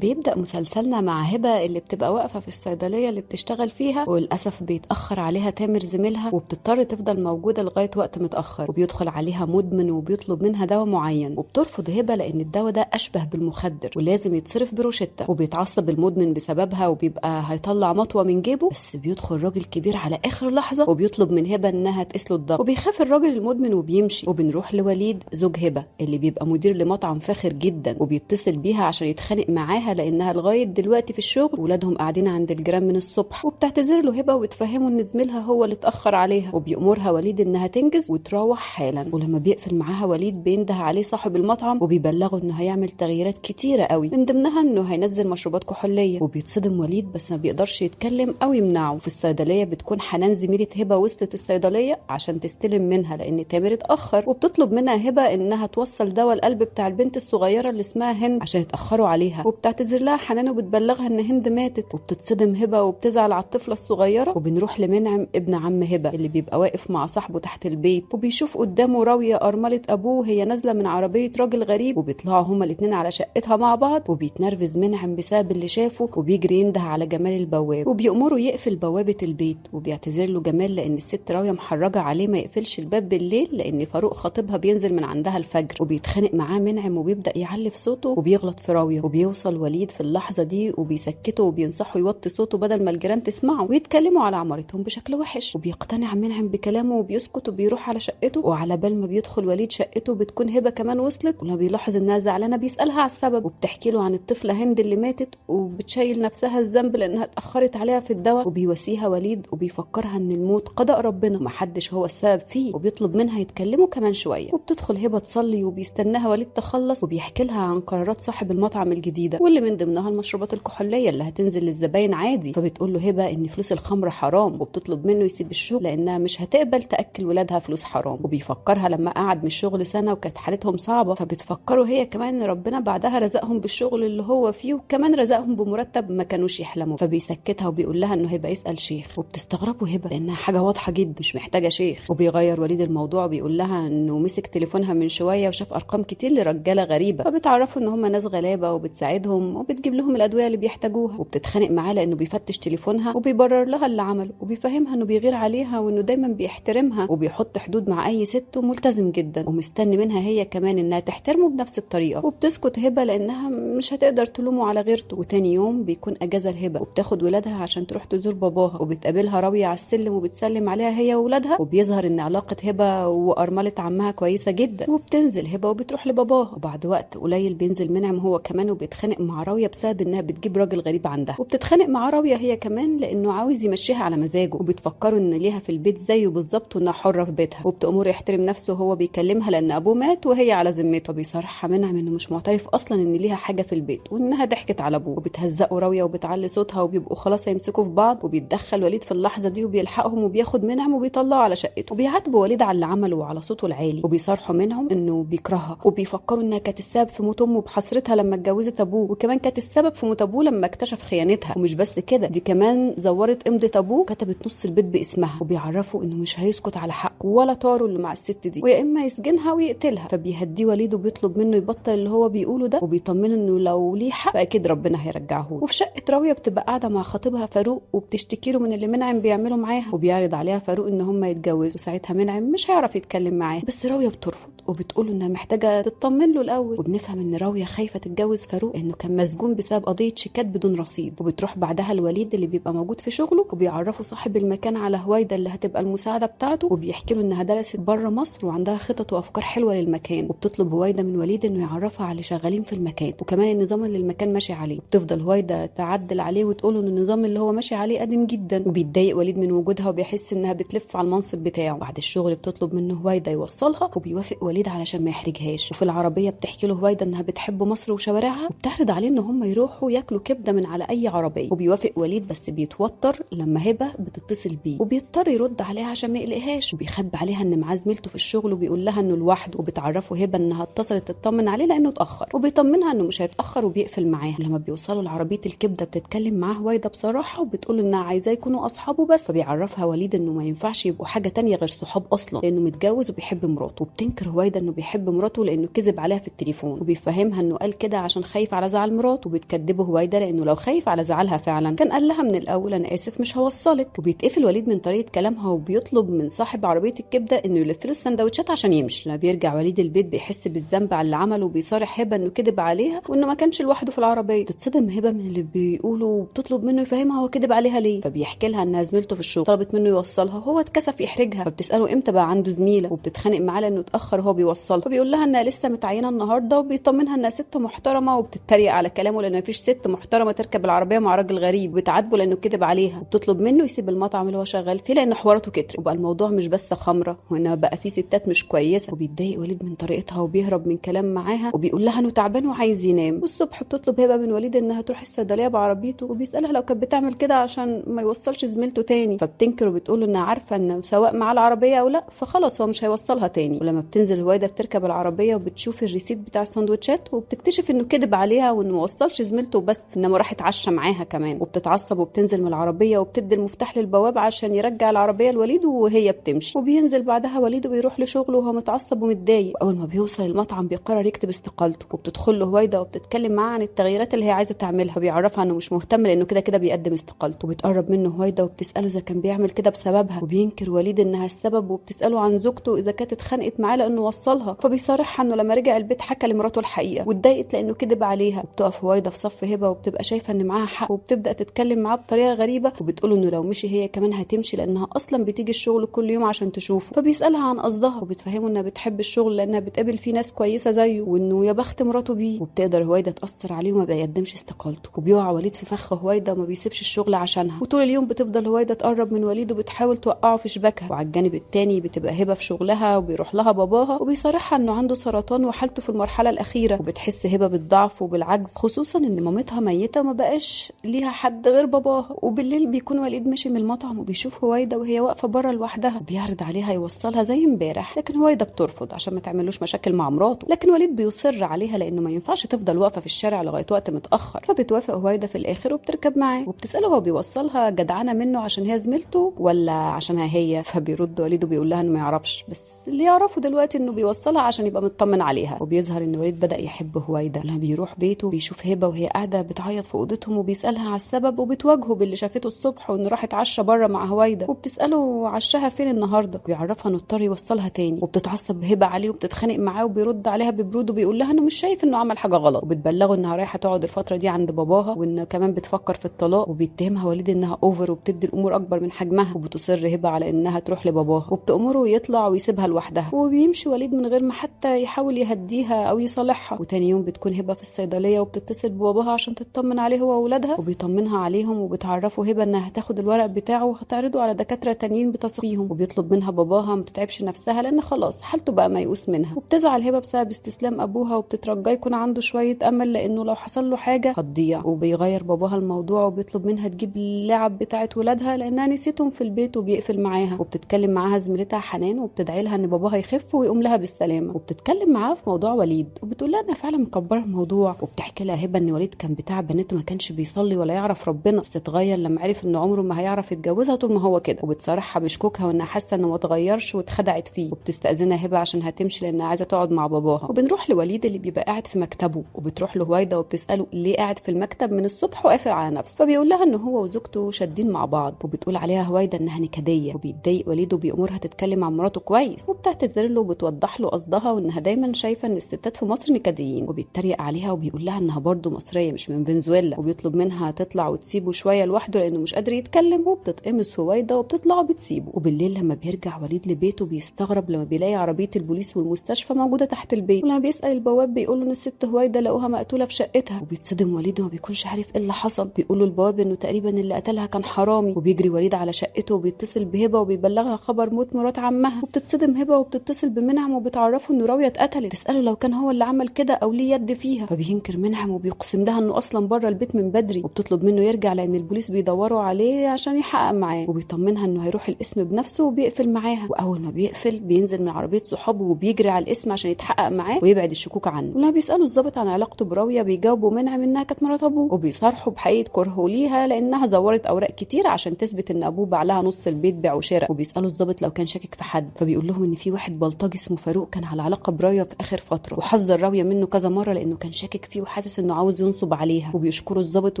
بيبدأ مسلسلنا مع هبة اللي بتبقى واقفة في الصيدلية اللي بتشتغل فيها، وللأسف بيتأخر عليها تامر زميلها وبتضطر تفضل موجودة لغاية وقت متأخر، وبيدخل عليها مدمن وبيطلب منها دواء معين وبترفض هبة لأن الدواء ده أشبه بالمخدر ولازم يتصرف بروشتة، وبيتعصب المدمن بسببها وبيبقى هيطلع مطوة من جيبه، بس بيدخل راجل كبير على آخر لحظة وبيطلب من هبة إنها تقيس له الضغط، وبيخاف الراجل المدمن وبيمشي. وبنروح لوليد زوج هبة اللي بيبقى مدير لمطعم فاخر جدا، وبيتصل بيها عشان يتخانق معاها لانها لغايه دلوقتي في الشغل، ولادهم قاعدين عند الجيران من الصبح، وبتعتذر له هبه وتفهمه ان زميلها هو اللي اتاخر عليها، وبيأمرها وليد انها تنجز وتروح حالا. ولما بيقفل معاها وليد بينده عليه صاحب المطعم وبيبلغه انه هيعمل تغييرات كتيره قوي، من ضمنها انه هينزل مشروبات كحوليه، وبيتصدم وليد بس ما بيقدرش يتكلم او يمنعه. في الصيدليه بتكون حنان زميله هبه وصلت الصيدليه عشان تستلم منها لان تامر اتاخر، وبتطلب منها هبه انها توصل دواء القلب بتاع البنت الصغيره اللي اسمها هند عشان يتاخروا عليها، وبتعتذر لها حنان وبتبلغها ان هند ماتت، وبتتصدم هبه وبتزعل على الطفله الصغيره. وبنروح لمنعم ابن عم هبه اللي بيبقى واقف مع صاحبه تحت البيت، وبيشوف قدامه راويه ارمله ابوه وهي نازله من عربيه راجل غريب، وبيطلعوا هما الاثنين على شقتها مع بعض، وبيتنرفز منعم بسبب اللي شافه وبيجري ينده على جمال البواب وبيأمره يقفل بوابه البيت، وبيعتذر له جمال لان الست راويه محرجه عليه ما يقفلش الباب بالليل لان فاروق خطيبها بينزل من عندها الفجر، وبيتخانق معاه منعم وبيبدأ يعلي في صوته وبيغلط في راويه، وبيوصل وليد في اللحظه دي وبيسكته وبينصحه يوطي صوته بدل ما الجيران تسمعه ويتكلموا على عمارتهم بشكل وحش، وبيقتنع منعم بكلامه وبيسكت وبيروح على شقته. وعلى بال ما بيدخل وليد شقته بتكون هبه كمان وصلت، ولما بيلاحظ انها زعلانه بيسالها على السبب، وبتحكي له عن الطفله هند اللي ماتت وبتشيل نفسها الذنب لانها اتاخرت عليها في الدواء، وبيواسيها وليد وبيفكرها ان الموت قضاء ربنا ومحدش هو السبب فيه، وبيطلب منها يتكلموا كمان شويه. وبتدخل هبه تصلي وبيستناها وليد تخلص وبيحكي لها عن قرارات صاحب المطعم الجديده واللي من ضمنها المشروبات الكحوليه اللي هتنزل للزباين عادي، فبتقول له هبه ان فلوس الخمر حرام، وبتطلب منه يسيب الشغل لانها مش هتقبل تاكل ولادها فلوس حرام، وبيفكرها لما قعد من الشغل سنه وكانت حالتهم صعبه، فبتفكره هي كمان ان ربنا بعدها رزقهم بالشغل اللي هو فيه وكمان رزقهم بمرتب ما كانوش يحلموا، فبيسكتها وبيقول لها انه هيبقى يسال شيخ، وبتستغربه هبه لانها حاجه واضحه جدا مش محتاجه شيخ، وبيغير وليد الموضوع وبيقول لها انه مسك تليفونها من شويه وشاف ارقام كتير لرجاله غريبه، فبتعرفوا ان هم ناس غلابه وبتساعدهم وبتجيب لهم الادويه اللي بيحتاجوها، وبتتخانق معاه لانه بيفتش تليفونها وبيبرر لها اللي عمله، وبيفهمها انه بيغير عليها وانه دايما بيحترمها وبيحط حدود مع اي ست وملتزم جدا، ومستني منها هي كمان انها تحترمه بنفس الطريقه، وبتسكت هبه لانها مش هتقدر تلومه على غيرته. وتاني يوم بيكون اجازه لهبه وبتاخد ولادها عشان تروح تزور باباها، وبتقابلها راويه على السلم وبتسلم عليها هي واولادها، وبيظهر ان علاقه هبه وارمله عمها كويسه جدا، وبتنزل هبه وبتروح لباباها، وبعد وقت قليل بينزل منعم هو كمان وبيتخانق مع راويه بسبب انها بتجيب راجل غريب عندها، وبتتخانق مع راويه هي كمان لانه عاوز يمشيها على مزاجه، وبتفكروا ان ليها في البيت زيه بالظبط وانها حره في بيتها، وبتأمره يحترم نفسه وهو بيكلمها لان ابوه مات وهي على ذمته، وبيصرحها منعم انه مش معترف اصلا ان ليها حاجه في البيت وانها ضحكت على ابوه، وبتهزقه راويه وبتعلي صوتها وبيبقوا خلاص هيمسكوا في بعض، وبيتدخل وليد في اللحظه دي وبيلحقهم وبياخد منعم وبيطلعه على شقته، وبيعاتبوا وليد على اللي عمله وعلى صوته العالي، وبيصارحوا منهم انه بيكرهها، وبيفكروا انها كانت السبب في موت امه بحسرتها لما اتجوزت ابوه، وكمان كانت السبب في موت ابوه لما اكتشف خيانتها، ومش بس كده دي كمان زورت امضه ابوه كتبت نص البيت باسمها، وبيعرفوا انه مش هيسكت على حقه ولا طاره اللي مع الست دي ويا اما يسجنها ويقتلها، فبيهديه وليد وبيطلب منه يبطل اللي هو بيقوله ده، وبيطمنه انه لو ليه حق فاكيد ربنا هيرجعه له. وفي شقه راويه بتبقى قاعده مع خطيبها فاروق وبتشتكي له من اللي منعم بيعمله معاها، وبيعرض عليها فاروق ان هم يتجوزوا، وساعتها منعم مش هيعرف يتكلم معاها، بس راويه بترفض وبتقول انها محتاجه تطمن له الاول، وبنفهم ان راويه خايفه تتجوز فاروق انه كان مسجون بسبب قضيه شيكات بدون رصيد، وبتروح بعدها الوليد اللي بيبقى موجود في شغله وبيعرفوا صاحب المكان على هويدا اللي هتبقى المساعده بتاعته، وبيحكي له انها درست بره مصر وعندها خطط وافكار حلوه للمكان، وبتطلب هويدا من وليد انه يعرفها على اللي شغالين في المكان وكمان النظام اللي المكان ماشي عليه، وبتفضل هويدا تعدل عليه وتقول ان النظام اللي هو ماشي عليه قديم جدا، وبيتضايق وليد من وجودها وبيحس انها بتلف على المنصب بتاعه. بعد الشغل بتطلب منه هويدا يوصلها وبيوافق وليد علشان ما يحرجهاش، وفي العربيه بتحكي له هويدا انها بتحب مصر وشوارعها، وبتعرض عليه ان هم يروحوا ياكلوا كبده من على اي عربيه، وبيوافق وليد بس بيتوتر لما هبه بتتصل بيه وبيضطر يرد عليها عشان ما يقلقهاش، وبيخبي عليها ان معاه زميلته في الشغل وبيقول لها انه لوحده، وبتعرفه هبه انها اتصلت تطمن عليه لانه اتاخر، وبيطمنها انه مش هيتاخر وبيقفل معاها. لما بيوصلوا لعربيه الكبده بتتكلم معاه هويدا بصراحه وبتقول انها عايزاه يكونوا اصحابه بس، فبيعرفها وليد انه ما ينفعش يبقوا حاجه تانية غير صحاب اصلا لانه متجوز وبيحب مراته، وبتنكر هويدا انه بيحب مراته لانه كذب عليها في التليفون، وبيفهمها انه قال كده عشان خايف على زعل بتزعل مراته، وبتكدبه هويدا لانه لو خايف على زعلها فعلا كان قال لها من الاول انا اسف مش هوصلك. وبيتقفل وليد من طريقه كلامها وبيطلب من صاحب عربيه الكبده انه يلف له السندوتشات عشان يمشي. لما بيرجع وليد البيت بيحس بالذنب على اللي عمله، وبيصارح هبه انه كذب عليها وانه ما كانش لوحده في العربيه. تتصدم هبه من اللي بيقوله وبتطلب منه يفهمها هو كذب عليها ليه. فبيحكي لها انها زميلته في الشغل طلبت منه يوصلها وهو اتكسف يحرجها، فبتساله امتى بقى عنده زميله، وبتتخانق معاه لانه اتاخر وهو بيوصلها. فبيقول لها انها لسه متعينه النهارده، وبيطمنها انها ست محترمه، وبتتريق على كلامه لان مفيش ست محترمه تركب العربيه مع راجل غريب، وبتعاتبه لانه كذب عليها، وبتطلب منه يسيب المطعم اللي هو شغال فيه لان حواراته كتر، وبقى الموضوع مش بس خمره وانما بقى في ستات مش كويسه. وبيتضايق وليد من طريقتها وبيهرب من كلام معاها، وبيقول لها انه تعبان وعايز ينام. والصبح بتطلب هبه من وليد انها تروح الصيدليه بعربيته، وبيسالها لو كانت بتعمل كده عشان ما يوصلش زميلته تاني. فبتنكر وبتقول انها عارفه انه سواء معاه العربيه او لا فخلاص هو مش هيوصلها تاني. ولما بتنزل هويدا بتركب العربيه وبتشوف الريسيت بتاع السندوتشات، وبتكتشف انه كذب عليها وانه ما وصلش زميلته بس انما راح اتعشى معاها كمان. وبتتعصب وبتنزل من العربيه وبتدي المفتاح للبواب عشان يرجع العربيه لوليد وهي بتمشي. وبينزل بعدها وليد وبيروح لشغله وهو متعصب ومتضايق. واول ما بيوصل المطعم بيقرر يكتب استقالته، وبتدخل له هويدا وبتتكلم معاه عن التغييرات اللي هي عايزه تعملها، وبيعرفها انه مش مهتم لانه كده كده بيقدم استقالته. وبتقرب منه هويدا وبتساله اذا كان بيعمل كده بسببها، وبينكر وليد انها السبب، وبتساله عن زوجته اذا كانت اتخانقت معاه لانه وصلها. فبيصارحها انه لما رجع البيت حكى لمراته الحقيقه واتضايقت لانه كذب عليها. وبتقف هويدا في صف هبه وبتبقى شايفه ان معاها حق، وبتبدا تتكلم معاه بطريقه غريبه، وبتقول انه لو مشي هي كمان هتمشي لانها اصلا بتيجي الشغل كل يوم عشان تشوفه. فبيسالها عن قصدها وبتفهمه انها بتحب الشغل لانها بتقابل فيه ناس كويسه زيه، وانه يا بخت مراته بيه. وبتقدر هويدا تاثر عليه وما بيقدمش استقالته. وبيقع وليد في فخ هويدا وما بيسيبش الشغل عشانها. وطول اليوم بتفضل هويدا تقرب من وليد وبتحاول توقعه في شباكها. وعلى الجانب التاني بتبقى هبه في شغلها وبيروح لها باباها وبيصارحها انه عنده سرطان وحالته في المرحله الاخيره. وبتحس هبه بالضعف وبالعجز، خصوصا ان مامتها ميته وما بقاش ليها حد غير باباها. وبالليل بيكون وليد ماشي من المطعم وبيشوف هويدا وهي واقفه بره لوحدها، وبيعرض عليها يوصلها زي امبارح، لكن هويدا بترفض عشان ما تعملوش مشاكل مع مراته. لكن وليد بيصر عليها لانه ما ينفعش تفضل واقفه في الشارع لغايه وقت متاخر. فبتوافق هويدا في الاخر وبتركب معاه، وبتساله هو بيوصلها جدعانه منه عشان هي زميلته ولا عشانها هي. فبيرد وليد وبيقول لها انه ما يعرفش، بس اللي يعرفه دلوقتي انه بيوصلها عشان يبقى مطمن عليها. وبيظهر ان وليد بدا يحب هويدا. لما بيروح بيته بيشوف هبه وهي قاعده بتعيط في اوضتهم، وبيسالها على السبب، وبتواجهه باللي شافته الصبح وانه راح اتعشى بره مع هويدا. وبتساله عشاها فين النهارده، بيعرفها انه اضطر يوصلها تاني. وبتتعصب هبه عليه وبتتخانق معاه، وبيرد عليها ببرود وبيقول لها انه مش شايف انه عمل حاجه غلط. وبتبلغه انها رايحه تقعد الفتره دي عند باباها، وان كمان بتفكر في الطلاق. وبيتهمها وليد انها اوفر وبتدي الامور اكبر من حجمها. وبتصر هبه على انها تروح لباباها، وبتامره يطلع ويسيبها لوحدها. وبيمشي وليد من غير ما حتى يحاول يهديها او يصالحها. وتاني يوم بتكون هبه في الصيدليه وبتتصل بباباها عشان تطمن عليه هو واولادها، وبيطمنها عليهم، وبتعرفه هبه انها هتاخد الورق بتاعه وهتعرضه على دكاتره تانيين بتصفيهم. وبيطلب منها باباها ما تتعبش نفسها لان خلاص حالته بقى ميؤوس منها. وبتزعل هبه بسبب استسلام ابوها، وبتترجاه يكون عنده شويه امل لانه لو حصل له حاجه هتضيع. وبيغير باباها الموضوع وبيطلب منها تجيب اللعب بتاعه ولادها لانها نسيتهم في البيت، وبيقفل معاها. وبتتكلم معاها زميلتها حنان وبتدعي لها ان باباها يخف ويقوم لها بالسلامه. وبتتكلم معاها في موضوع وليد وبتقول لها انها فعلا مكبره الموضوع. وبتحكي لها هبه ان وليد كان بتاع بنته، ما كانش بيصلي ولا يعرف ربنا، بس اتغير لما عرف ان عمره ما هيعرف يتجوزها طول ما هو كده. وبتصارحها بشكوكها وانها حاسه انه ما اتغيرش واتخدعت فيه. وبتستاذنها هبه عشان هتمشي لانها عايزه تقعد مع باباها. وبنروح لوليد اللي بيبقى قاعد في مكتبه، وبتروح له هويدا وبتساله ليه قاعد في المكتب من الصبح وقافل على نفسه. فبيقول لها ان هو وزوجته شادين مع بعض. وبتقول عليها هويدا انها نكديه. وبيتضايق وليد وبيأمرها تتكلم مع مراته كويس، وبتعتذر له وبتوضح له قصدها وانها دايما شايفه ان الستات في مصر نكديين. وبيتريق عليها وبيقول لها انها برضه مصريه مش من فنزويلا. وبيطلب منها تطلع وتسيبه شويه لوحده لانه مش قادر يتكلم. وبتتقمص هويدا وبتطلع وبتسيبه. وبالليل لما بيرجع وليد لبيته بيستغرب لما بيلاقي عربيه البوليس والمستشفى موجوده تحت البيت. ولما بيسال البواب بيقول له ان الست هويدا لقوها مقتوله في شقتها. وبيتصدم وليد وما بيكونش عارف ايه اللي حصل. بيقول له البواب انه تقريبا اللي قتلها كان حرامي. وبيجري وليد على شقته وبيتصل بهبه وبيبلغها خبر موت مرات عمها. وبتتصدم هبه وبتتصل بمنعم وبتعرفه انه راويه اتقتلت. تساله لو كان هو اللي عمل كده او ليه يد فيها. فبينكر منعم وبيقسم لها انه اصلا بره البيت من بدري. وبتطلب منه يرجع لان البوليس بيدوروا عليه عشان يحقق معاه. وبيطمنها انه هيروح القسم بنفسه وبيقفل معاها. واول ما بيقفل بينزل من عربيه صحابه وبيجري على القسم عشان يتحقق معاه ويبعد الشكوك عنه. ولما بيسالوا الضابط عن علاقته براويه بيجاوبوا منعم انها كانت مرات ابوه. وبيصارحوا بحقيقه كرهه ليها لانها زورت اوراق كتير عشان تثبت ان ابوه باع لها نص البيت بيع وشراء. وبيسالوا الضابط لو كان شاكك في حد، فبيقول لهم ان في واحد بلطجي اسمه فاروق كان على علاقه براويه في اخر فتره، وحذر راويه منه كذا مره لانه كان شاكك فيه وحاسس انه عاوز ينصب عليها، وبيشكره الضابط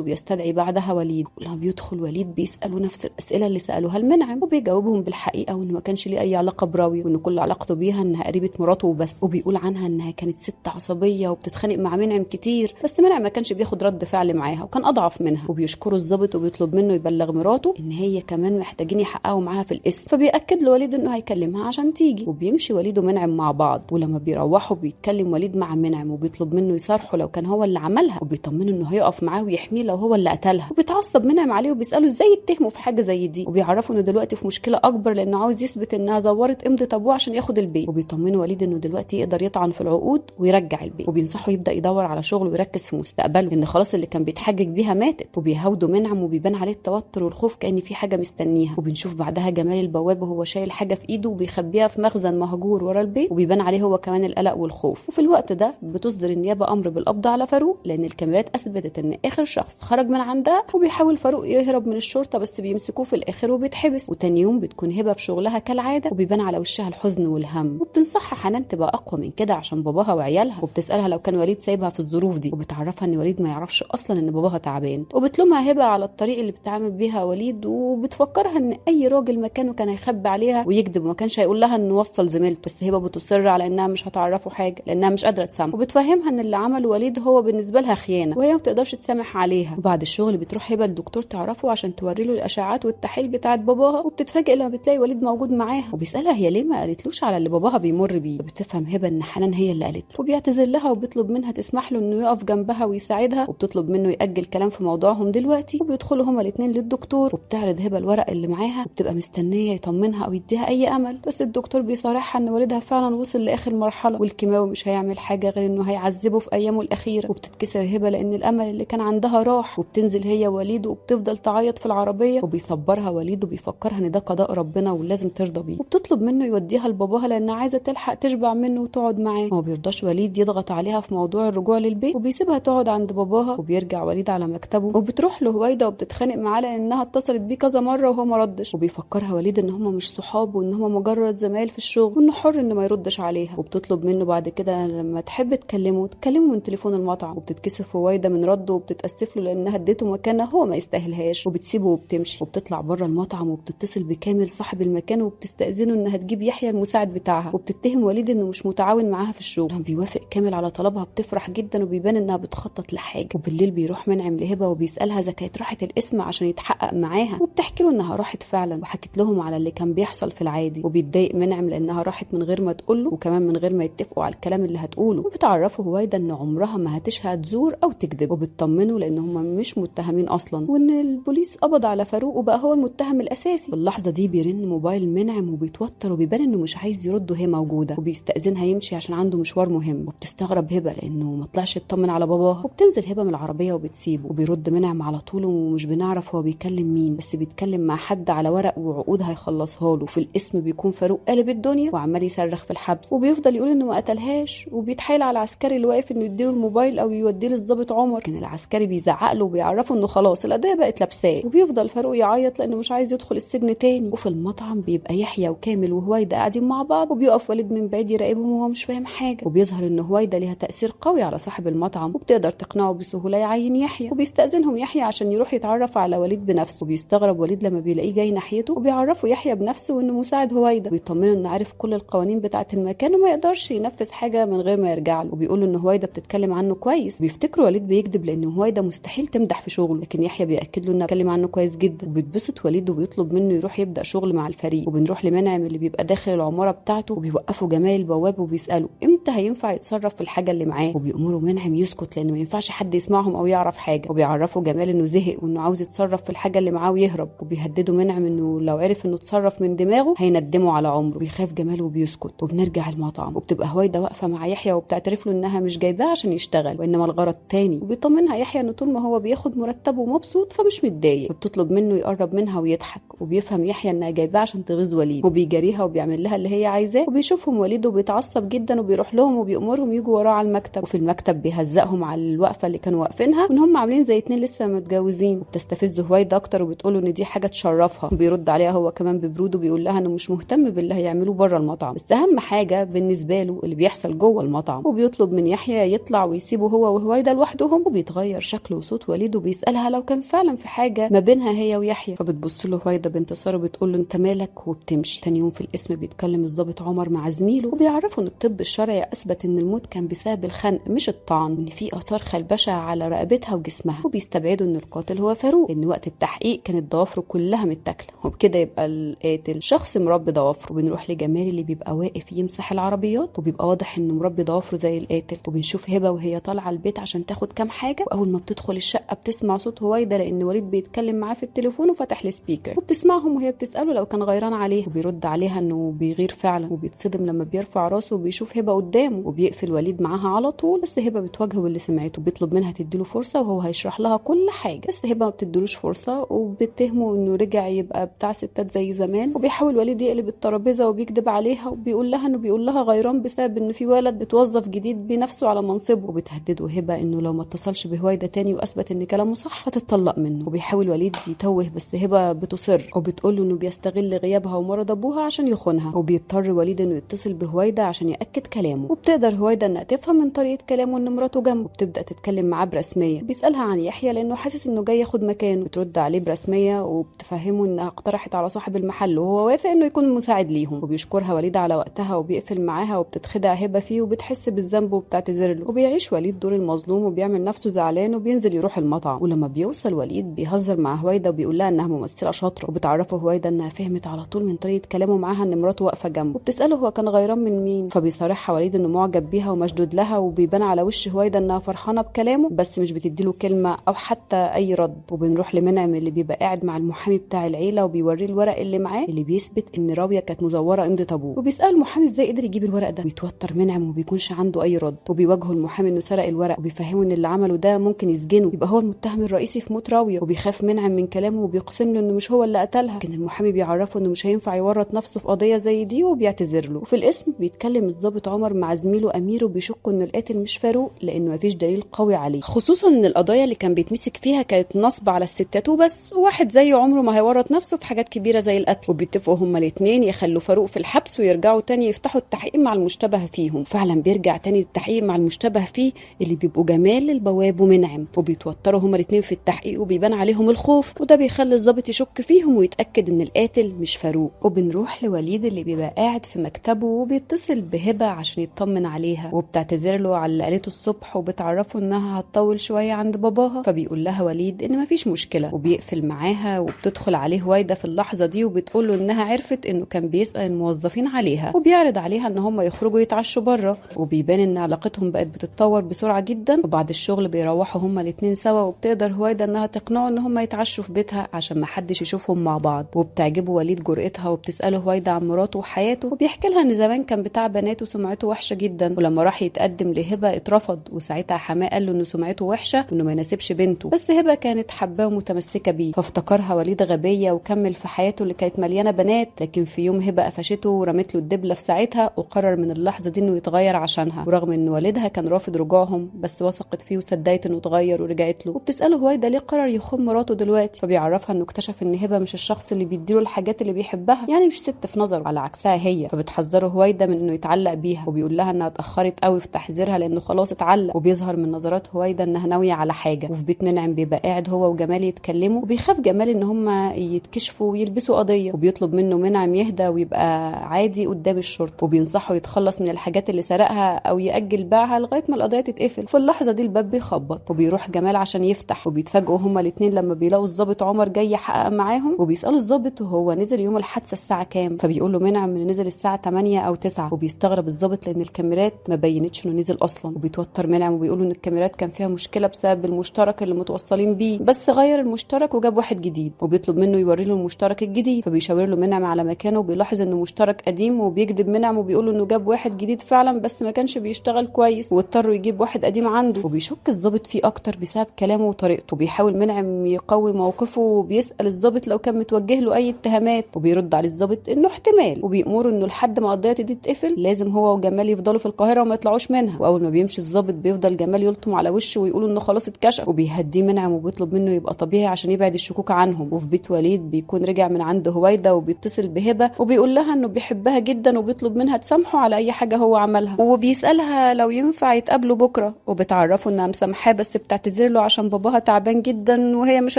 وبيستدعي بعدها وليد. ولما بيدخل وليد بيسأله نفس الأسئلة اللي سألوها المنعم، وبيجاوبهم بالحقيقة وانه ما كانش ليه اي علاقة براوي، وان كل علاقته بيها انها قريبة مراته وبس. وبيقول عنها انها كانت ست عصبية وبتتخانق مع منعم كتير، بس منعم ما كانش بياخد رد فعل معاها وكان اضعف منها. وبيشكره الضابط وبيطلب منه يبلغ مراته ان هي كمان محتاجين يحققوا معاها في الاسم، فبيأكد لوليد انه هيكلمها عشان تيجي. وبيمشي وليد ومنعم مع بعض، ولما بيروحوا بيتكلم وليد مع منعم وبيطلب منه يصارحه لو كان هو اللي عملها، وبيطمنه انه هيقف معاه ويحميه لو هو اللي قتلها. وبيتعصب منعم عليه وبيسأله ازاي يتهمه في حاجة زي دي، وبيعرفه انه دلوقتي في مشكلة اكبر لانه عاوز يثبت انها زورت امضة ابوه عشان ياخد البيت. وبيطمنه وليد انه دلوقتي يقدر يطعن في العقود ويرجع البيت، وبينصحه يبدأ يدور على شغل ويركز في مستقبله لان خلاص اللي كان بيتحجج بيها ماتت. وبيهاودوا منعم وبيبان عليه التوتر والخوف كأن في حاجة مستنيها. وبنشوف بعدها جمال البواب وهو شايل حاجة في ايده وبيخبيها في مخزن مهجور ورا البيت، وبيبان عليه هو كمان القلق والخوف. وفي الوقت ده بتصدر النيابة امر بالقبض على فاروق لان الكاميرات اثبتت ان اخر شخص خرج من عندها، وبيحاول فاروق يهرب من الشرطة بس بيمسكوه في الاخر وبيتحبس. وتاني يوم بتكون هبة في شغلها كالعادة وبيبان على وشها الحزن والهم، وبتنصحها حنان تبقى اقوى من كده عشان باباها وعيالها، وبتسألها لو كان وليد سايبها في الظروف دي، وبتعرفها ان وليد ما يعرفش اصلا ان باباها تعبان. وبتلومها هبة على الطريق اللي بتتعامل بيها وليد، وبتفكرها ان اي راجل مكانه كان هيخبي عليها ويكذب وما كانش هيقول لها انه وصل زميلته. بس هبة بتصر على انها مش هتعرفه حاجه لانها مش قادره تسامحه، وبتفهمها ان اللي عمله وليد هو بالنسبه لها خيانه وهي ما بتقدرش تسامح عليها. وبعد الشغل بتروح هبة للدكتور تعرفه عشان توري له الاشعاعات والتحاليل بتاعه باباها، وبتتفاجئ لما بتلاقي وليد موجود معاها وبيسالها هي ليه ما قالتلوش على اللي باباها بيمر بيه. وبتفهم هبة ان حنان هي اللي قالت له، وبيعتذر لها وبيطلب منها تسمح له انه يقف جنبها ويساعدها، وبتطلب منه يأجل كلام في موضوعهم دلوقتي. وبيدخلوا هما الاثنين للدكتور وبتعرض هبة الورق اللي معاها وبتبقى مستنيه يطمنها او يديها اي امل، بس الدكتور بيصارحها ان والدها فعلا وصل لاخر مرحله والكيماوي مش هيعمل حاجه غير انه هيعذبه في ايامه الاخيره. وبتتكسر هبة لان الامل اللي كان عندها راح، وبتنزل هي ووليد وبتفضل تعيط في العربيه، وبيصبرها وليد وبيفكرها ان ده قضاء ربنا ولازم ترضى بيه. وبتطلب منه يوديها لباباها لانها عايزه تلحق تشبع منه وتقعد معاه. ما بيرضاش وليد يضغط عليها في موضوع الرجوع للبيت وبيسيبها تقعد عند باباها. وبيرجع وليد على مكتبه وبتروح له هويدا وبتتخانق معاه لانها اتصلت بيه كذا مره وهو ما ردش. وبيفكرها وليد ان هما مش صحاب وان هما مجرد زمايل في الشغل وانه حر انه ما يردش عليها. وبتطلب منه بعد كده لما تحب تكلمه من تليفون المطعم. وبتتكسف هويدا من رده وبتتاسف له لانها اديته مكانه هو ما يستاهلهاش، وبتسيبه وبتمشي. وبتطلع بره المطعم وبتتصل بكامل صاحب المكان وبتستأذنه انها تجيب يحيى المساعد بتاعها، وبتتهم وليد انه مش متعاون معاها في الشغل. لما بيوافق كامل على طلبها بتفرح جدا وبيبان انها بتخطط لحاجه. وبالليل بيروح منعم لهبة وبيسألها اذا كانت راحت القسم عشان يتحقق معاها، وبتحكي له انها راحت فعلا وحكت لهم على اللي كان بيحصل في العادي. وبيتضايق منعم لانها راحت من غير ما تقول له وكمان من غير ما يتفقوا على الكلام اللي هتقوله. وبتعرفه هويدا ان عمرها ما هتشهد زور او تكذب، وبتطمنه لان هم مش متهمين اصلا وان البوليس قبض على فاروق وبقى هو المتهم الاساسي. في اللحظه دي بيرن موبايل منعم وبيتوتر وبيبان انه مش عايز يرد وهي موجوده، وبيستأذنها يمشي عشان عنده مشوار مهم. وبتستغرب هبة لانه ما طلعش يطمن على باباها، وبتنزل هبة من العربيه وبتسيبه. وبيرد منعم على طول ومش بنعرف هو بيكلم مين، بس بيتكلم مع حد على ورق وعقود هيخلصها له. في الاسم بيكون فاروق قلب الدنيا وعمال يصرخ في الحبس، وبيفضل يقول انه ما قتلهاش، وبيتحايل على العسكري اللي واقف انه يديله الموبايل او يوديه للضابط عمر. كان العسكري بيزعق له وبيعرفه انه خلاص القضيه بقت لابساه، وبيفضل فاروق يعيط لانه مش عايز يدخل السجن تاني. وفي المطعم بيبقى يحيى وكامل وهويدا قاعدين مع بعض، وبيقف وليد من بعيد يراقبهم وهو مش فاهم حاجه. وبيظهر ان هويدا ليها تأثير قوي على صاحب المطعم وبتقدر تقنعه بسهوله يعين يحيى. وبيستأذنهم يحيى عشان يروح يتعرف على وليد بنفسه. وبيستغرب وليد لما بيلاقيه جاي ناحيته، وبيعرفه يحيى بنفسه انه مساعد هويدا، ويطمنه انه عارف كل القوانين بتاعه المكان وما يقدرش ينفذ حاجه من غير ما يرجع له. وبيقول له ان هويدا بتتكلم عنه كويس. بيفتكر وليد بيكذب لان هويدا مستحيل تمدح في شغله، لكن يحيى بيأكد له انه بيتكلم عنه كويس جدا. وبيتبسط وليد وبيطلب منه يروح يبدأ شغل مع الفريق. وبنروح لمنعم اللي بيبقى داخل العماره بتاعته، وبيوقفوا جمال البواب وبيسأله امتى هينفع يتصرف في الحاجه اللي معاه. وبيأمروا منعم يسكت لان ما ينفعش حد يسمعهم او يعرف حاجه. وبيعرفوا جمال انه زهق وانه عاوز يتصرف في الحاجه اللي معاه ويهرب. وبيهددوا منعم انه لو عرف انه اتصرف من دماغه هيندمه على عمره. وبيخاف جمال وبيسكت. وبنرجع المطعم وبتبقى هويدا واقفه مع يحيى وبتعترف له انها مش جايباه عشان يشتغل وانما الغرض تاني. وبيطمنها يحيى انه طول ما هو بياخد مرتبه ومبسوط فمش متضايق. وبتطلب منه يقرب منها ويضحك، وبيفهم يحيى انها جايباه عشان تغيظ وليد، وبيجاريها وبيعمل لها اللي هي عايزاه. وبيشوفهم وليد وبيتعصب جدا وبيروح لهم وبيأمرهم يجوا وراه على المكتب، وفي المكتب بيهزقهم على الوقفه اللي كانوا واقفينها وان هم عاملين زي اتنين لسه متجوزين. وبتستفز هويدا اكتر وبتقوله ان دي حاجه تشرفها، وبيرد عليها هو كمان ببرود وبيقول لها انه مش مهتم باللي هيعملوه بره المطعم، بس اهم حاجه بالنسبه له اللي بيحصل جوه المطعم. وبيطلب من يحيى يطلع ويسيبه هو وهويدا لوحدهم، وبيتغير شكل وصوت وليد وبيسالها لو كان فعلا في حاجه ما بينها هي ويحيى. فبتبص له هويدا بانتصار وبتقول له انت مالك، وبتمشي. تاني يوم في القسم بيتكلم الضابط عمر مع زميله وبيعرفوا ان الطب الشرعي اثبت ان الموت كان بسبب الخنق مش الطعن، وان في اثار خلبشه على رقبتها وجسمها. وبيستبعدوا ان القاتل هو فاروق، لان وقت التحقيق كانت ضوافره كلها متاكله، وبكده يبقى القاتل شخص مربي ضوافره. وبنروح لجمال اللي بيبقى واقف يمسح العربيات، وبيبقى واضح انه مربي ضوافره زي القاتل. وبنشوف هبه وهي طالعه البيت عشان تاخد كام حاجه، واول ما بتدخل الشقه بتسمع صوت هويدا لان وليد بيتكلم معاه في التليفون وفتح السبيكر، وبتسمعهم وهي بتساله لو كان غيران عليه، وبيرد عليها انه بيغير فعلا. وبيتصدم لما بيرفع راسه وبيشوف هبه قدامه، وبيقفل وليد معاها على طول. بس هبه بتواجهه باللي سمعته، بيطلب منها تديله فرصه وهو هيشرح لها كل حاجه، بس هبه ما بتديلوش فرصه وبتهمه انه رجع يبقى بتاع ستات زي زمان. وبيحاول وليد يقلب الترابيزه وبيكذب عليها وبيقول لها انه بيقول لها غيران بسبب ان في ولد بتوظف جديد بنفسه على منصبه. وبتهدده هبه انه لو ما اتصلش بهويدا تاني واثبت ان كلامه صح هتتطلق منه. وبيحاول وليد يتوه بس هبه بتصر وبتقول له انه بيستغل غيابها ومرض ابوها عشان يخونها. وبيضطر وليد انه يتصل بهويدا عشان ياكد كلامه. وبتقدر هويدا انها تفهم من طريقه كلامه ان مراته جنبه، وبتبدا تتكلم معاه برسميه. بيسالها عن يحيى لانه حاسس انه جاي ياخد مكانه، بترد عليه برسميه وبتفهمه انها اقترحت على صاحب المحل وهو وافق انه يكون مساعد ليهم. وبيشكرها وليد على وقتها وبيقفل معاها، وبتتخدع هبه فيه وبتحس بالذنب وبتعتذر له. وبيعيش وليد دور المظلوم وبيعمل نفسه زعلان وبينزل يروح المطعم. ولما بيوصل وليد بيهزر مع هويدا وبيقول لها انها ممثله شاطره، وبتعرفه هويدا انها فهمت على طول من طريقه كلامه معاها ان مراته واقفه جنبه. وبتساله هو كان غيران من مين، فبيصارحها وليد انه معجب بيها ومشدود لها، وبيبان على وش هويدا انها فرحانه بكلامه بس مش بتديله كلمه او حتى اي رد. وبنروح لمنعم اللي بيبقى قاعد مع المحامي بتاع العيله وبيوريه الورق اللي معاه اللي بيثبت ان راويه كانت مزوره امضه ابوه. وبيسال المحامي ازاي قدر يجيب الورق ده. بيتوتر منعم وبيكونش عنده اي رد، وبيواجهه المحامي انه سرق الورق وبيفهمه ان اللي عمله ده ممكن يسجنه، يبقى هو المتهم الرئيسي في موت راويه. وبيخاف منعم من كلامه وبيقسم له انه مش هو اللي قتلها، لكن المحامي بيعرفه انه مش هينفع يورط نفسه في قضيه زي دي وبيعتذر له. وفي الاسم بيتكلم الضابط عمر مع زميله امير وبيشكوا ان القاتل مش فاروق لانه مفيش دليل قوي عليه، خصوصا ان القضايا اللي كان بيتمسك فيها كانت نصب على الستات وبس، وواحد زيه عمره ما هيورط نفسه في حاجات كبيره زي القتل. وبيتفقوا هما الاثنين يخلوا فاروق في الحبس ويرجعوا تاني يفتحوا التحقيق مع المشتبه فيهم. فعلا بيرجع تاني التحقيق مع المشتبه فيه اللي بيبقوا جمال البواب ومنعم، وبيتوتروا هما الاثنين في التحقيق وبيبان عليهم الخوف، وده بيخلي الضابط يشك فيهم ويتاكد ان القاتل مش فاروق. وبنروح لوليد اللي بيبقى قاعد في مكتبه وبيتصل بهبه عشان يطمن عليها، وبتعتذر له على اللي قالته الصبح وبتعرفه انها هتطول شويه عند باباها. فبيقول لها وليد ان مفيش مشكله وبيقفل معاها. وبتدخل عليه هويدا في اللحظه دي وبتقول له انها عرفت انه كان بيسال الموظفين عليها، وبيعرض عليها ان هم يخرجوا يتعشوا بره. وبيبان ان علاقتهم بقت بتتطور بسرعه جدا، وبعد الشغل بيروحوا هما الاثنين سوا. وبتقدر هويدا انها تقنعه ان هم يتعشوا في بيتها عشان ما حدش يشوفهم مع بعض. وبتعجبه وليد جرأتها وبتساله هويدا عن مراته وحياته، وبيحكي لها ان زمان كان بتاع بنات وسمعته وحشه جدا، ولما راح يتقدم لهبه اترفض، وساعتها حماه قال له انه سمعته وحشه وانه ما يناسبش بنته، بس هبه كانت حباه ومتمسكه بيه. فافتكرها وليد غبيه وكمل في حياته اللي كانت مليانه بنات. لكن في يوم هبه قفشته ورمت له الدبله في ساعتها، وقرر من اللحظه دي انه يتغير عشانها، ورغم ان والدها كان رافض رجوعهم بس وثقت فيه وصدقت انه اتغير ورجعت له. وبتساله هويدا ليه قرر يخون مراته دلوقتي، فبيعرفها انه اكتشف ان هبه مش الشخص اللي بيديله الحاجات اللي بيحبها، يعني مش ست في نظره على عكسها هي. فبتحذره هويدا من انه يتعلق بيها، وبيقول لها انها اتاخرت قوي في تحذيرها لانه خلاص اتعلق. وبيظهر من نظرات هويدا انها ناويه على حاجه. وفي بيت منعم بيبقى قاعد هو وجمال يتكلموا، وبيخاف جمال ان هم يتكشفوا ويلبسوا قضيه، وبيطلب منه منعم يهدى ويبقى عادي قدام الشرطه، وبينصحه يتخلص من الحاجات اللي سرقها او ياجل بيعها لغايه ما القضيه تتقفل. في اللحظه دي الباب بيخبط وبيروح جمال عشان يفتح، وبيتفاجئوا هما الاثنين لما بيلاقوا الضابط عمر جاي يحقق معاهم. وبيسالوا الضابط وهو نزل يوم الحادثه الساعه كام، فبيقول له منعم انه نزل الساعه 8 او 9. وبيستغرب الضابط لان الكاميرات ما بينتش انه نزل اصلا. وبيتوتر منعم وبيقول ان الكاميرات كان فيها مشكله بسبب المشترك اللي متوصلين بيه، بس غير المشترك وجاب واحد جديد. وبيطلب منه يوري له المشترك الجديد، فبيشاور له منعم على مكانه، وبيلاحظ انه مشترك قديم. وبيكذب منعم وبيقول له انه جاب واحد جديد فعلا بس ما كانش بيشتغل كويس، واضطروا يجيب واحد قديم عنده. وبيشك الضابط فيه اكتر بسبب كلامه وطريقته. بيحاول منعم يقوي موقفه وبيسال الضابط لو كان متوجه له اي اتهامات. وبيرد عليه الضابط انه احتمال، وبيأمره انه لحد ما القضيه دي تتقفل لازم هو وجمال يفضلوا في القاهره وما يطلعوش منها. واول ما بيمشي الضابط بيفضل جمال يلطم على وشه ويقول انه خلاص اتكشف، وبيهديه منعم وبيطلب منه يبقى طبيعي عشان يبعد الشكوك عنهم. وفي بيت وليد بيكون رجع من عند هويدا وبيتصل بهبه وبيقول لها انه بيحبها جدا وبيطلب منها تسامحه على اي حاجه هو عملها، وبيسالها لو ينفع يتقابلوا بكره، وبتعرفه انها مسامحاه بس بتعتذر له عشان باباها تعبان جدا وهي مش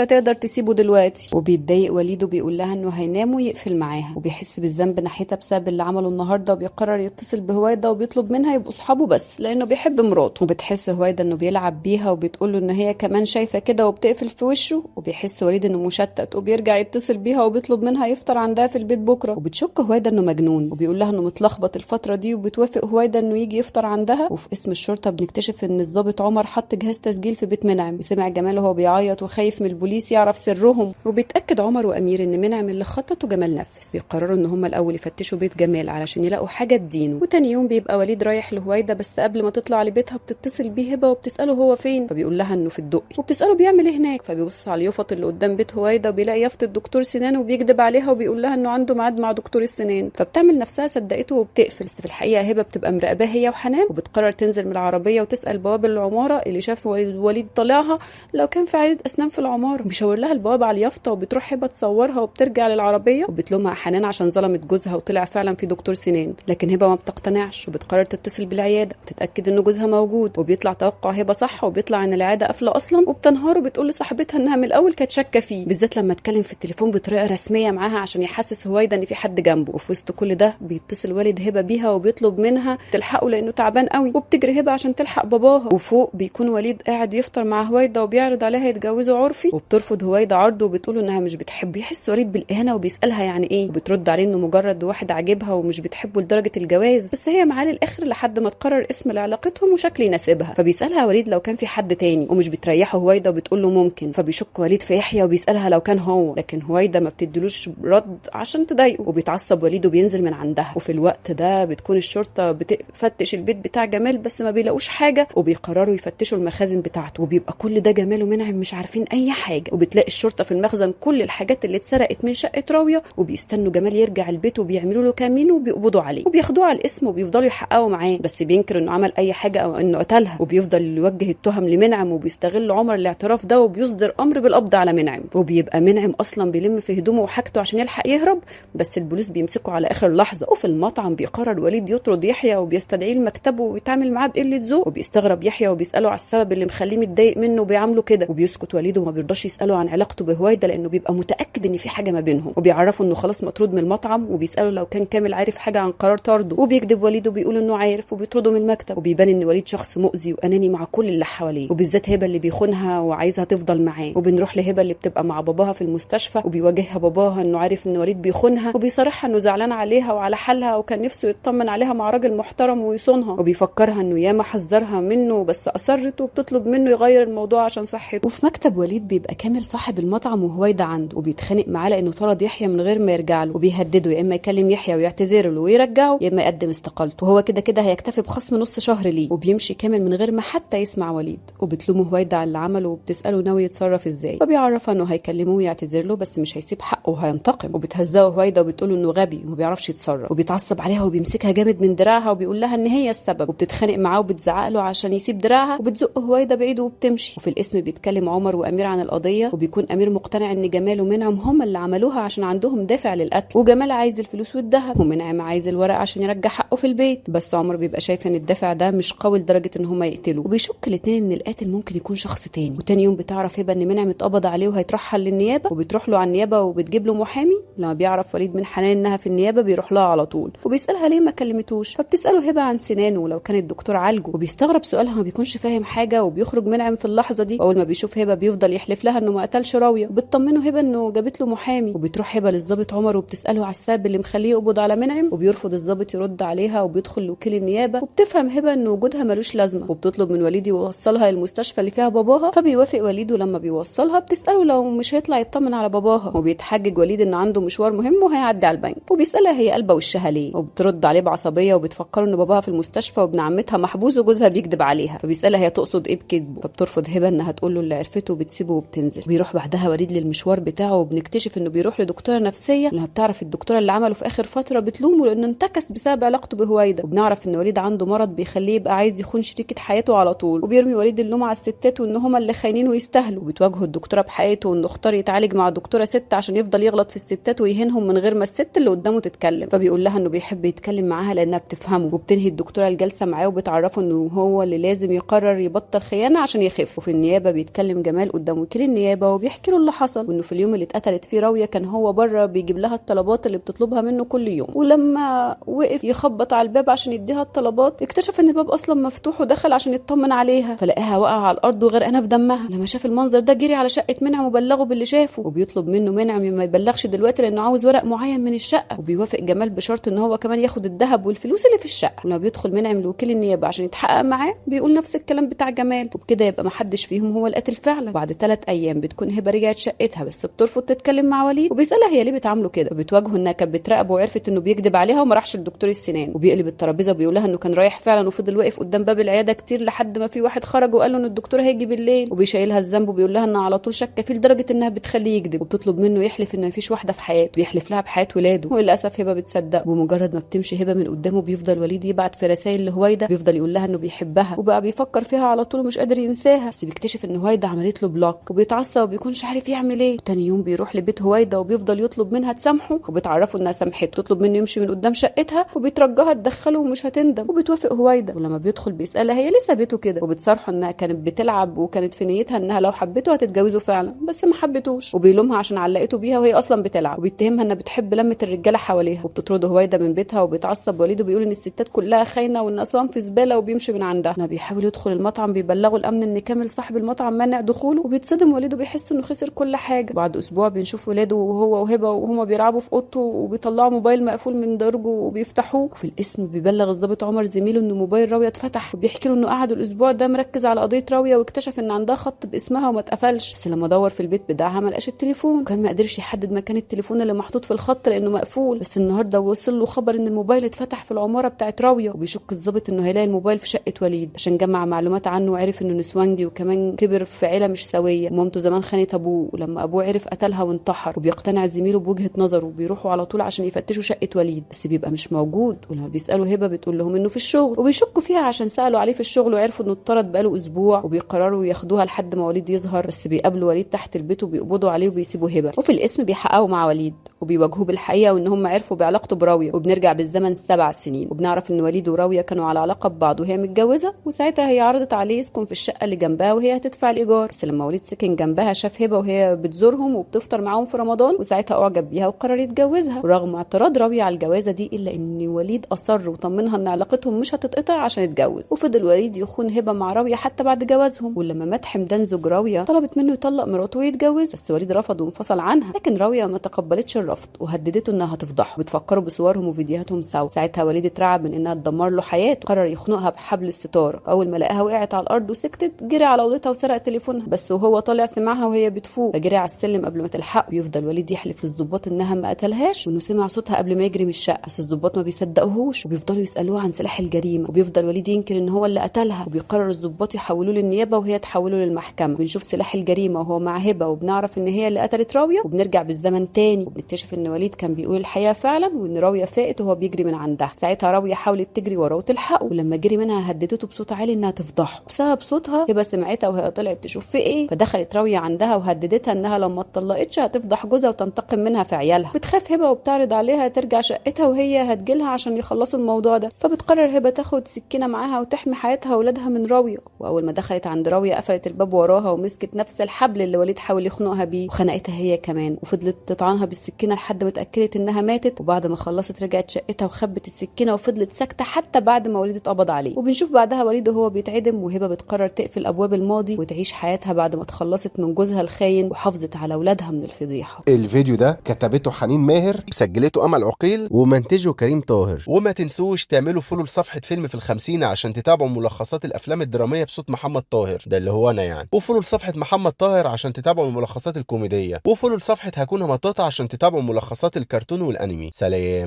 هتقدر تسيبه دلوقتي. وبيتضايق وليد وبيقول لها انه هينام ويقفل معاها، وبيحس بالذنب ناحيتها بسبب اللي عمله النهارده، وبيقرر يتصل بهويدا وبيطلب منها يبقوا صحابه بس لانه بيحب مراته. وبتحس هويدا انه بيلعب بيها وبتقول له ان هي كمان شايفه كده وبتقفل في وشه. وبيحس وليد انه مشتت وبيرجع يتصل بيها وبيطلب منها يفطر عندها في البيت بكره. وبتشك هويدا انه مجنون وبيقول لها انه متلخبط الفتره دي، وبتوافق هويدا انه يجي يفطر عندها. وفي اسم الشرطه بنكتشف ان الضابط عمر حط جهاز تسجيل في بيت منعم، وسمع جمال وهو بيعيط وخايف من البوليس يعرف سرهم. وبيتاكد عمر وامير ان منعم اللي خطط وجمال نفذ. يقرروا ان هم الاول يفتشوا بيت جمال علشان يلاقوا حاجه تدينه. وتاني يوم بيبقى وليد رايح لهويدا، بس قبل ما تطلع لبيتها بتتصل بيه هبه وبتساله هو فين، فبيقول لها انه في الدقي، وبتساله بيعمل ايه هناك. فبيبص على اليافط اللي قدام بيت هويدا وبيلاقي يافطه دكتور سنان، وبيكذب عليها وبيقول لها انه عنده ميعاد مع دكتور السنان. فبتعمل نفسها صدقته وبتقفل، بس في الحقيقه هبه بتبقى مراقباه هي وحنان، وبتقرر تنزل من العربيه وتسال بواب العماره اللي شاف وليد طالعها لو كان في عياده اسنان في العماره. بيشاور لها البواب على اليافطه، وبتروح هبه تصورها وبترجع للعربيه وبتلومها حنان عشان ظلمت جوزها وطلع فعلا في دكتور سنان. لكن هبه ما بتقتنعش وبتقرر تتصل بالعياده وتتاكد ان جوزها موجود. وبيطلع توقع هبه صح، وبيطلع ان العياده قافله اصلا، وبتنهار وبتقول لصاحبتها انها من الاول كانت شاكه فيه، بالذات لما اتكلم في التليفون بطريقه رسميه معاها عشان يحسس هويدا ان في حد جنبه. وفي وسط كل ده بيتصل والد هبه بيها وبيطلب منها تلحقه لانه تعبان قوي، وبتجري هبه عشان تلحق باباها. وفوق بيكون وليد قاعد يفطر مع هويدا وبيعرض عليها يتجوزوا عرفي، وبترفض هويدا عرضه وبتقول انها مش بتحبه. يحس وليد بالاهانه وبيسالها يعني ايه، وبترد عليه انه مجرد واحد عاجبها ومش بتحبه لدرجه الجواز، بس هي معاه للاخر لحد ما تقرر اسم لعلاقتهم وشكل يناسبها. فبيسالها وليد لو كان في حد تاني، ومش بتريحه هويدا وبتقول له ممكن. فبيشك وليد في يحيى وبيسالها لو كان هو، لكن هويدا ما بتديلوش رد عشان تضايقه، وبيتعصب وليد وبينزل من عندها. وفي الوقت ده بتكون الشرطه بتفتش البيت بتاع جمال بس ما بيلاقوش حاجه، وبيقرروا يفتشوا المخازن بتاعته. وبيبقى كل ده جمال ومنعم مش عارفين اي حاجه، وبتلاقي الشرطه في المخزن كل الحاجات اللي اتسرقت من شقه راويه، وبيستنوا جمال يرجع البيت وبيعملوا له كمين وبيقبضوا عليه وبياخدوه على الاسم وبيفضلوا يحققوا معاه، بس بينكر انه عمل اي حاجه او انه قتلها. وبيفضل يوجه التهم لمنعم، وبيستغل عمر الاعتراف ده وبيصدر امر بالقبض على منعم. وبيبقى منعم اصلا بيلم في هدومه وحاجته عشان يلحق يهرب، بس البوليس بيمسكوا على اخر لحظه. وفي المطعم بيقرر وليد يطرد يحيى وبيستدعيه لمكتبه ويتعامل معاه بقله ذوق، وبيستغرب يحيى وبيساله على السبب اللي مخليه متضايق منه وبيعامله كده. وبيسكت وليد وما بيرضاش يساله عن علاقته بهويدا لانه بيبقى متاكد ان في حاجه ما بينهم. وبيعرفوا انه خلاص مطرود من المطعم، وبيساله لو كان كامل عارف حاجه عن قرار طرده، وبيكذب وليد وبيقول انه عارف، وبيطرده من المكتب. وبيبان ان وليد شخص مؤذي واناني مع كل اللي حواليه، وبالذات هبه اللي بيخونها وعايزها تفضل معاه. وبنروح لهبه اللي بتبقى مع باباها في المستشفى، وبيواجهها باباها انه عارف ان وليد بيخونها، وبيصارحها انه زعلان عليها وعلى حالها وكان نفسه يطمن عليها مع راجل محترم ويصونها. وبيفكرها انه ياما حذرها منه بس اصرت، وبتطلب منه يغير الموضوع عشان صحته. وفي مكتب وليد بيبقى كامل صاحب المطعم وهويدا عنده، وبيتخانق معاه لانه طرد يحيى من غير ما يرجع له، وبيهدده يا اما يكلم يحيى ويعتذر له ويرجعه، يا اما يقدم استقالته، وهو كده كده هيكتفي بخصم نص شهر ليه. وبيمشي كامل من غير ما حتى يسمع وليد، وبتلومه هويدا على اللي عمله وبتساله ناوي يتصرف ازاي. فبيعرفها انه هيكلمه ويعتذر له بس مش هيسيب حقه وهينتقم. وبتهزقه هويدا وبتقول انه غبي وما بيعرفش يتصرف، وبيتعصب عليها وبيمسكها جامد من دراعها وبيقول لها ان هي السبب، وبتتخانق معاه وبتزعق له عشان يسيب دراعها، وبتزق هويدا بعيد وبتمشي. وفي الاسم بيتكلم عمر وامير عن القضيه، وبيكون امير مقتنع ان جمال ومنعم هم اللي عملوها عشان عندهم دافع للقتل، وجمال عايز الفلوس والذهب، ومنعم عايز الورق عشان يرجع حقه في البيت. بس عمر بيبقى شايف ان الدافع ده مش قوي لدرجه ان هم يقتلوه، وبيشك الاثنين ان القاتل ممكن يكون شخص تاني. وتاني يوم بتعرف هبه ان منعم اتقبض عليه وهيترحل للنيابه، وبتروح له على النيابه وبتجيب له محامي. لما بيعرف وليد من حنان انها في النيابه بيروح لها على طول، وبيسالها ليه ما كلمتوش. فبتساله هبه عن سنانه ولو كان الدكتور عالجه، وبيستغرب سؤالها ما بيكونش فاهم حاجه. وبيخرج منعم في اللحظه دي، واول ما بيشوف هبه بيفضل يحلف لها انه ما قتلش راويه، وبتطمنه هبه انه جابت له محامي. وبتروح هبه للضابط عمر وبتساله على السبب اللي مخليه يقبض على منعم، وبيرفض الضابط يرد عليها، وبيدخل لوكيل النيابه. وبتفهم هبه ان وجودها ملوش لازمه، وبتطلب من وليد يوصلها للمستشفى اللي فيها باباها. فبيوافق وليد، ولما بيوصلها بتساله لو مش هيطلع يطمن على باباها، وبيتحجج وليد ان عنده مشوار مهم وهيعدي على البنك. وبيسالها هي قلبه وشها ليه، وبترد عليه بعصبيه، وبتفكره ان باباها في المستشفى وابن عمتها محبوس وجوزها بيكذب عليها. فبيسالها هي تقصد ايه بكذبه، فبترفض هبه انها تقول له اللي عرفته، وبتسيبه وبتنزل. بيروح بعدها وليد للمشوار بتاعه وبنكتشف انه بيروح لدكتوره نفسيه. لما بتعرف الدكتوره اللي عمله في اخر فتره بتلومه لانه انتكس بسبب علاقته بهويدا. وبنعرف ان وليد عنده مرض بيخليه يبقى عايز يخون شريكه حياته على طول، وبيرمي وليد اللوم على الستات وان هما اللي خاينين ويستاهلوا. وبتواجهه الدكتوره بحقيقته وانه اختار يتعالج مع دكتوره ست عشان يفضل يغلط في الستات ويهينهم من غير ما الست اللي قدامه تتكلم. فبيقول لها انه بيحب يتكلم معاها لانها بتفهمه. وبتنهي الدكتوره الجلسه معاه وبتعرفه انه هو اللي لازم يقرر يبطل خيانه عشان يخف. وفي النيابه بيتكلم جمال قدام وكيل النيابه وبيحكي له اللي حصل، وانه في اليوم اللي اتقتلت فيه راويه كان هو بره بيجيب لها الطلبات اللي بتطلبها منه كل يوم. ولما وقف يخبط على الباب عشان يديها الطلبات اكتشف ان الباب اصلا مفتوح ودخل عشان يطمن عليها، فلقاها واقعه على الارض وغرقانه في دمها. لما شاف المنظر ده جري على شقه منعم وبلغه باللي شافه، وبيطلب منه منعم ما يبلغش دلوقتي لانه عاوز ورق معين من الشقه. وبيوافق جمال بشرط ان هو كمان ياخد الذهب والفلوس اللي في الشقه. ولما بيدخل منعم لوكيل النيابه عشان يتحقق معاه بيقول نفس الكلام بتاع جمال، وبكده يبقى ما حدش فيهم هو القاتل فعلا. بعد 3 ايام بتكون هبه رجعت شقتها بس بترفض تتكلم مع وليد، وبيسالها هي ليه بتعامله كده. وبتواجهه انها كانت بتراقبه وعرفت انه بيكذب عليها وما راحش لدكتور السنان. وبيقلب الترابيزه وبيقول لها انه كان رايح فعلا وفضل واقف قدام باب العياده كتير لحد ما في واحد خرج وقال له ان الدكتور هيجي بالليل. وبيشيلها الذنب وبيقول لها انها على طول شاكه فيه لدرجه انها بتخليه يكذب، وبتطلب منه يحلف ان مفيش واحده في حياته، بيحلف لها بحياه ولاده. وللاسف هبه بتصدق. بمجرد ما بتمشي هبه من قدامه بيفضل وليد يبعت في رسائل لهويدا بيفضل يقول لها انه بيحبها وبقى بيفكر فيها على طول ومش قادر ينساها. بس بيكتشف ان هويدا عملت له بلوك وبيتعصب وبيكونش عارف يعمل ايه. تاني يوم بيروح لبيت هويدا وبيفضل يطلب منها تسامحه وبتعرفه انها سامحته. تطلب منه يمشي من قدام شقتها وبيترجاها تدخله ومش هتندم، وبتوافق هويدا. ولما بيدخل بيسالها هي ليه سابته كده، وبتصارحه انها كانت بتلعب وكانت في نيتها انها لو حبته هتتجوزه فعلا بس ما حبتوش. وبيلومها عشان علقته بيها وهي اصلا بتلعب، وبيتهمها انها بتحب لمه الرجاله حواليها. وبتطرده هويدا من بيتها وبيتعصب وليد وبيقول ان الستات كلها خاينه وان اصلا في زباله وبيمشي من عندها. لما بيحاول يدخل المطعم بيبلغوا الامن ان كامل صاحب المطعم مانع دخوله، وبيتصدم وليد وبيحس انه خسر كل حاجه. بعد اسبوع بنشوف ولاده وهو وهبه وهما بيلعبوا في اوضته وبيطلعوا موبايل مقفول من درجه وبيفتحوه. وفي الاسم بيبلغ الضابط عمر زميله ان موبايل راويه اتفتح، وبيحكي له انه قعد الاسبوع ده مركز على قضيه راويه واكتشف ان عندها خط باسمها وما اتقفلش. بس لما دور في البيت بتاعها ما لقاش التليفون، وكان ما قدرش يحدد مكان التليفون اللي محطوط في الخط لانه مقفول. بس النهارده وصل له خبر ان الموبايل اتفتح في العماره بتاعت راويه، وبيشك الضابط انه هيلاقي الموبايل في شقه وليد عشان جمع معلومات عنه وعرف انه نسوانجي وكمان كبر في عيله مش سويه. مامته زمان خانت ابوه ولما ابوه عرف قتلها وانتحر. وبيقتنع زميله بوجهه نظره وبيروحوا على طول عشان يفتشوا شقه وليد بس بيبقى مش موجود. ولما بيسالوا هبه بتقول لهم انه في الشغل، وبيشكوا فيها عشان سالوا عليه في الشغل وعرفوا انه اتطرد بقاله اسبوع. وبيقرروا ياخدوها لحد ما وليد يظهر، بس بيقابلوا وليد تحت البيت وبيقبضوا عليه وبيسيبوا هبه. وفي الاسم بيحققوا مع وليد وبيواجهوه بالحقيقه وان هم عرفوا بعلاقته براويه. وبنرجع بالزمن 7 سنين وبنعرف ان وليد وراويه كانوا على علاقه ببعض وهي متجوزه، وساعتها هي عرضت عليه يسكن في الشقه اللي جنبها وهي هتدفع الايجار. بس لما وليد سكن جنبها شاف هبه وهي بتزورهم وبتفطر معاهم في رمضان، وساعتها اعجب بيها وقرر يتجوزها. ورغم اعتراض راويه على الجوازه دي الا ان وليد اصر وطمنها ان علاقتهم مش هتتقطع عشان يتجوز. وفضل وليد يخون هبه مع راويه حتى بعد جوازهم. ولما مات حمدان زوج راويه طلبت منه يطلق مراته ويتجوز، بس وليد رفض وانفصل عنها. لكن راويه ما تقبلتش الرفض وهددته انها هتفضحه. بتفكروا بصورهم وفيديوهاتهم سوا. ساعتها وليد اترعب من انها تدمر له حياته، قرر يخنقها بحبل الستاره. اول ما لقاها وقعت على الارض وسكتت جري على اوضتها وسرق تليفونها، بس وهو طالع سمعها وهي بتفوق فجري على السلم قبل ما تلحق. بيفضل وليد يحلف للضباط انها ما قتلهاش وانه سمع صوتها قبل ما يجري من الشقه، بس الضباط ما بيصدقوهوش وبيفضلوا يسالوه عن سلاح الجريمه. وبيفضل وليد ينكر ان هو اللي قتلها، وبيقرر الضباط يحولوه للنيابه وهي تحوله للمحكمه. بنشوف سلاح الجريمه وهو مع هبه وبنعرف ان هي اللي قتلت راويه. وبنرجع بالزمن تاني وبنكتشف ان وليد كان بيقول الحقيقه فعلا وان راويه فاقت وهو بيجري من عندها. ساعتها راويه حاولت تجري وراه وتلحقه، ولما جري منها هددته بصوت عالي انها تفضحه. بسبب صوتها هبه سمعتها وهي طلعت تشوف في ايه، فدخلت راويه عندها وهددتها انها لما اتطلقتش هتفضح جوزها وتنتقم منها في عيالها. بتخاف هبه وبتعرض عليها ترجع شقتها وهي هتجيلها عشان يخلصوا الموضوع ده. فبتقرر هبه تاخد سكينه معاها وتحمي حياتها واولادها من راويه. واول ما دخلت عند راويه قفلت الباب وراها ومسكت نفس الحبل اللي وليد حاول يخنقها بيه وخنقتها هي كمان، وفضلت تطعنها بالسكينه لحد ما اتاكدت انها ماتت. وبعد ما خلصت رجعت شقتها وخبت السكينه وفضلت ساكته حتى بعد ما وليد اتقبض عليه. وبنشوف بعدها وليد وهو بيتعدم وهبه بتقرر تقفل ابواب الماضي وتعيش حياتها بعد ما اتخلصت من جوزها الخاين وحافظت على اولادها من الفضيحه. الفيديو ده كتبته حنين ماهر، سجلته امل عقيل، ومنتجه كريم طاهر. وما تنسوش تعملوا فولو لصفحه فيلم في ال50 عشان تتابعوا ملخصات الافلام الدراميه بصوت محمد طاهر، ده اللي هو انا يعني. وفولو لصفحه محمد طاهر عشان تتابعوا الملخصات الكوميديه، وفولو لصفحه هكون مطاطا عشان تتابعوا ملخصات الكرتون والانمي. سلام.